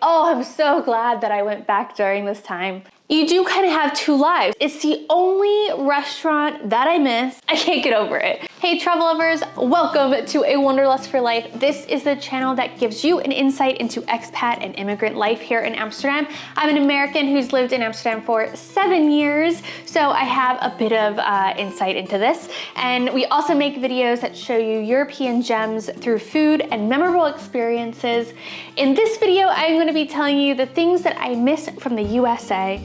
oh, I'm so glad that I went back during this time. You do kind of have two lives. It's the only restaurant that I miss. I can't get over it. Hey travel lovers, welcome to A Wanderlust for Life. This is the channel that gives you an insight into expat and immigrant life here in Amsterdam. I'm an American who's lived in Amsterdam for 7 years, so I have a bit of insight into this. And we also make videos that show you European gems through food and memorable experiences. In this video, I'm going to be telling you the things that I miss from the USA,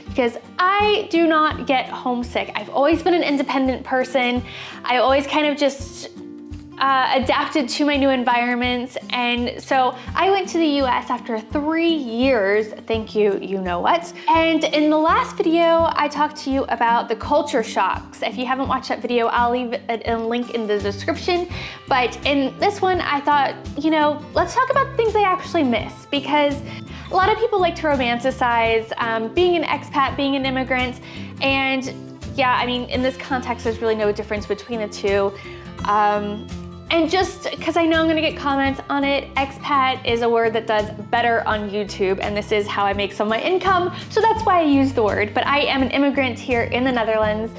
because I do not get homesick. I've always been an independent person. I always kind of just adapted to my new environments. And so I went to the US after 3 years, thank you, you know what. And in the last video, I talked to you about the culture shocks. If you haven't watched that video, I'll leave a link in the description. But in this one, I thought, you know, let's talk about the things I actually miss, because a lot of people like to romanticize being an expat, being an immigrant, and yeah, I mean, in this context, there's really no difference between the two. And just because I know I'm gonna get comments on it, expat is a word that does better on YouTube, and this is how I make some of my income, so that's why I use the word. But I am an immigrant here in the Netherlands,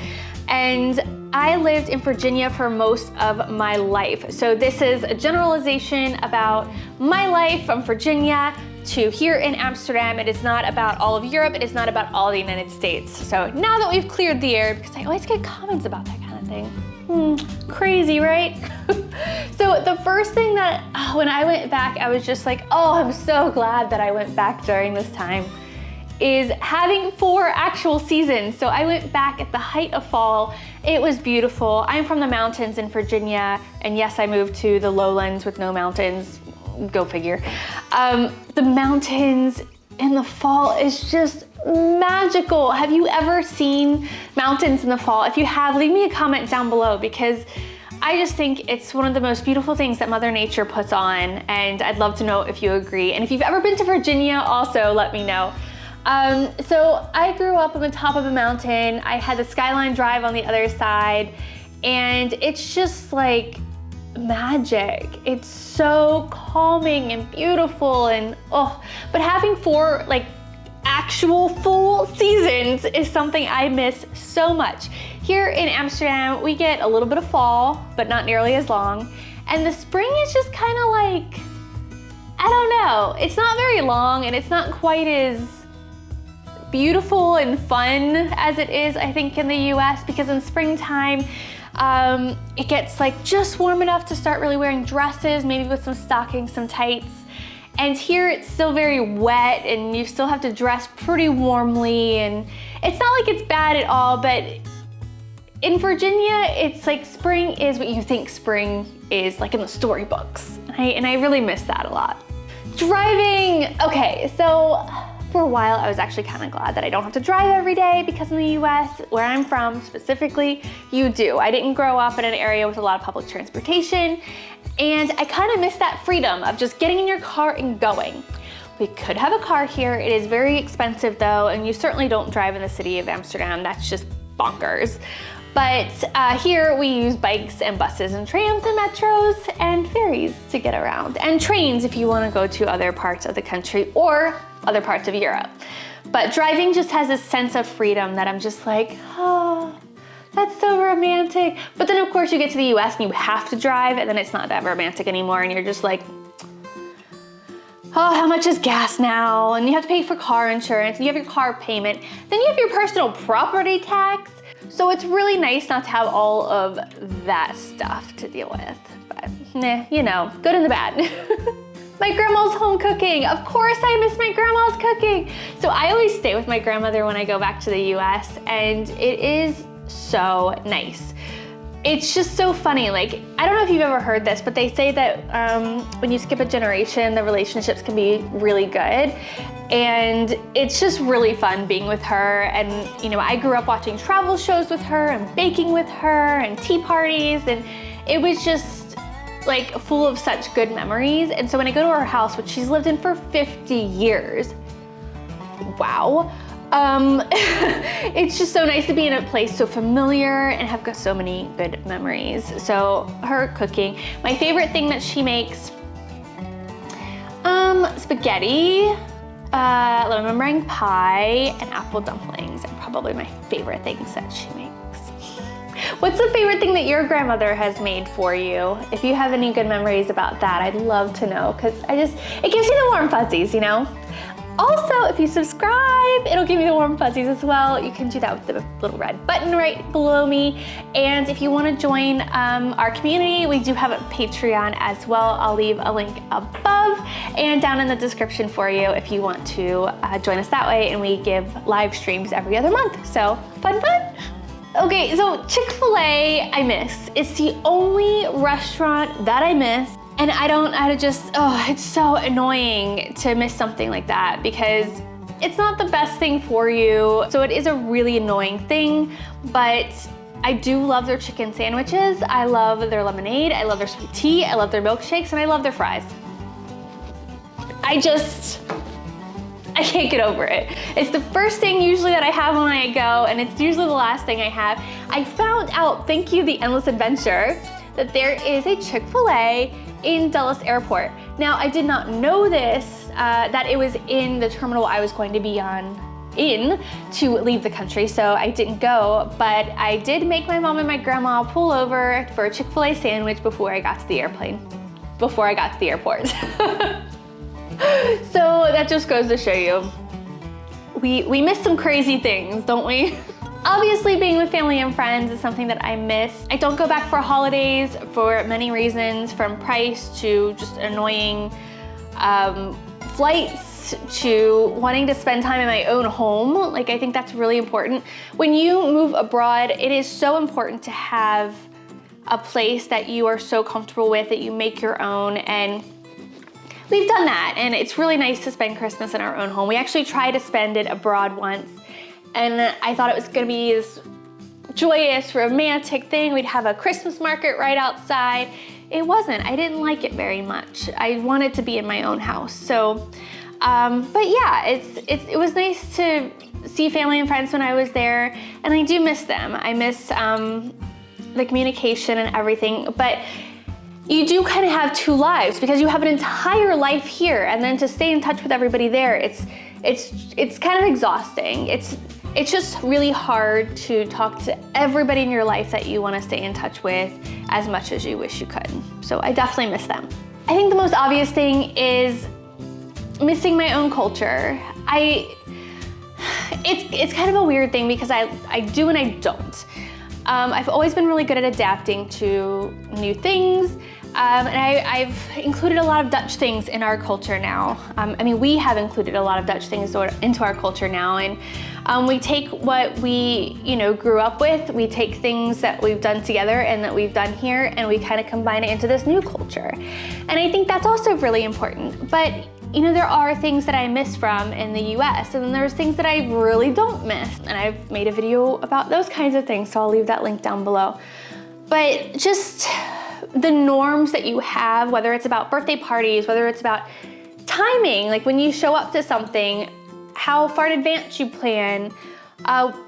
and I lived in Virginia for most of my life. So this is a generalization about my life from Virginia to here in Amsterdam. It is not about all of Europe. It is not about all the United States. So now that we've cleared the air, because I always get comments about that kind of thing. Crazy, right? So the first thing that when I went back, I was just like, oh, I'm so glad that I went back during this time, is having 4 actual seasons. So I went back at the height of fall. It was beautiful. I'm from the mountains in Virginia, and yes, I moved to the lowlands with no mountains. Go figure. The mountains in the fall is just magical. Have you ever seen mountains in the fall? If you have, leave me a comment down below, because I just think it's one of the most beautiful things that Mother Nature puts on, and I'd love to know if you agree. And if you've ever been to Virginia, also let me know. So I grew up on the top of a mountain. I had the Skyline Drive on the other side, and it's just like magic. It's so calming and beautiful, and oh, but having 4 like actual full seasons is something I miss so much. Here in Amsterdam, we get a little bit of fall, but not nearly as long. And the spring is just kind of like, I don't know, it's not very long, and it's not quite as beautiful and fun as it is, I think, in the US, because in springtime, it gets like just warm enough to start really wearing dresses, maybe with some stockings, some tights. And here it's still very wet, and you still have to dress pretty warmly, and it's not like it's bad at all, but in Virginia, it's like spring is what you think spring is, like in the storybooks. And I really miss that a lot. Driving, okay, so for a while, I was actually kind of glad that I don't have to drive every day, because in the US, where I'm from specifically, you do. I didn't grow up in an area with a lot of public transportation, and I kind of miss that freedom of just getting in your car and going. We could have a car here. It is very expensive though, and you certainly don't drive in the city of Amsterdam. That's just bonkers. But here we use bikes and buses and trams and metros and ferries to get around, and trains if you want to go to other parts of the country or other parts of Europe. But driving just has this sense of freedom that I'm just like, oh, that's so romantic. But then of course you get to the US and you have to drive, and then it's not that romantic anymore, and you're just like, oh, how much is gas now? And you have to pay for car insurance, and you have your car payment. Then you have your personal property tax. So it's really nice not to have all of that stuff to deal with. But nah, you know, good and the bad. My grandma's home cooking. Of course I miss my grandma's cooking. So I always stay with my grandmother when I go back to the US, and it is so nice. It's just so funny. Like, I don't know if you've ever heard this, but they say that when you skip a generation, the relationships can be really good. And it's just really fun being with her. And, you know, I grew up watching travel shows with her and baking with her and tea parties. And it was just like full of such good memories. And so when I go to her house, which she's lived in for 50 years, wow. It's just so nice to be in a place so familiar and have got so many good memories. So her cooking, my favorite thing that she makes, spaghetti, lemon meringue pie, and apple dumplings are probably my favorite things that she makes. What's the favorite thing that your grandmother has made for you? If you have any good memories about that, I'd love to know, because it gives me the warm fuzzies, you know? Also, if you subscribe, it'll give you the warm fuzzies as well. You can do that with the little red button right below me. And if you want to join our community, we do have a Patreon as well. I'll leave a link above and down in the description for you if you want to join us that way. And we give live streams every other month. So fun, fun. Okay, so Chick-fil-A I miss. It's the only restaurant that I miss. And it's so annoying to miss something like that because it's not the best thing for you. So it is a really annoying thing, but I do love their chicken sandwiches. I love their lemonade. I love their sweet tea. I love their milkshakes, and I love their fries. I can't get over it. It's the first thing usually that I have when I go, and it's usually the last thing I have. I found out, thank you, The Endless Adventure, that there is a Chick-fil-A in Dulles Airport. Now, I did not know this, that it was in the terminal I was going to be in to leave the country, so I didn't go, but I did make my mom and my grandma pull over for a Chick-fil-A sandwich before I got to the airport. So that just goes to show you, we miss some crazy things, don't we? Obviously, being with family and friends is something that I miss. I don't go back for holidays for many reasons, from price to just annoying flights to wanting to spend time in my own home. Like, I think that's really important. When you move abroad, it is so important to have a place that you are so comfortable with, that you make your own, and we've done that, and it's really nice to spend Christmas in our own home. We actually tried to spend it abroad once, and I thought it was gonna be this joyous, romantic thing. We'd have a Christmas market right outside. It wasn't. I didn't like it very much. I wanted to be in my own house. So, but yeah, it was nice to see family and friends when I was there, and I do miss them. I miss the communication and everything, but you do kind of have two lives because you have an entire life here, and then to stay in touch with everybody there, it's kind of exhausting. It's just really hard to talk to everybody in your life that you want to stay in touch with as much as you wish you could. So I definitely miss them. I think the most obvious thing is missing my own culture. It's kind of a weird thing because I do and I don't. I've always been really good at adapting to new things. And I've included a lot of Dutch things in our culture now. We have included a lot of Dutch things into our culture now, and we take what we, grew up with, we take things that we've done together and that we've done here, and we kind of combine it into this new culture. And I think that's also really important. But there are things that I miss from in the US, and then there's things that I really don't miss. And I've made a video about those kinds of things, so I'll leave that link down below. But just the norms that you have, whether it's about birthday parties, whether it's about timing, like when you show up to something, how far in advance you plan,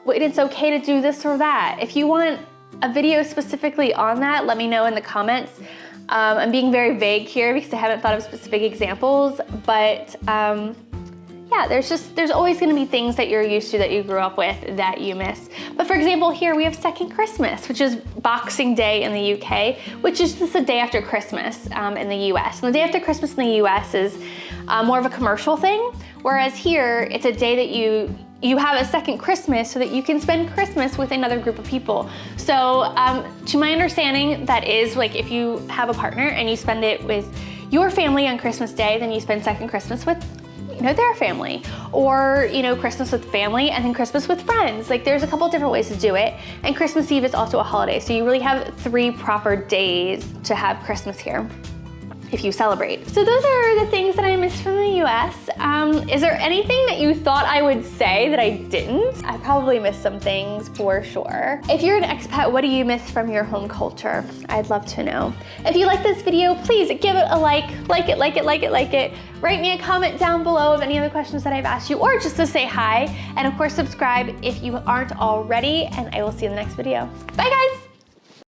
when it's okay to do this or that. If you want a video specifically on that, let me know in the comments. I'm being very vague here because I haven't thought of specific examples, but yeah, there's always gonna be things that you're used to, that you grew up with, that you miss. But for example, here we have Second Christmas, which is Boxing Day in the UK, which is just the day after Christmas in the US. And the day after Christmas in the US is more of a commercial thing, whereas here, it's a day that you have a second Christmas so that you can spend Christmas with another group of people. So to my understanding, that is like if you have a partner and you spend it with your family on Christmas Day, then you spend second Christmas with their family, or Christmas with family and then Christmas with friends. Like, there's a couple different ways to do it, and Christmas Eve is also a holiday, so you really have 3 proper days to have Christmas here if you celebrate. So those are the things that I miss from the US. Is there anything that you thought I would say that I didn't? I probably missed some things for sure. If you're an expat, what do you miss from your home culture? I'd love to know. If you like this video, please give it a like it. Write me a comment down below of any other questions that I've asked you, or just to say hi. And of course, subscribe if you aren't already, and I will see you in the next video. Bye guys.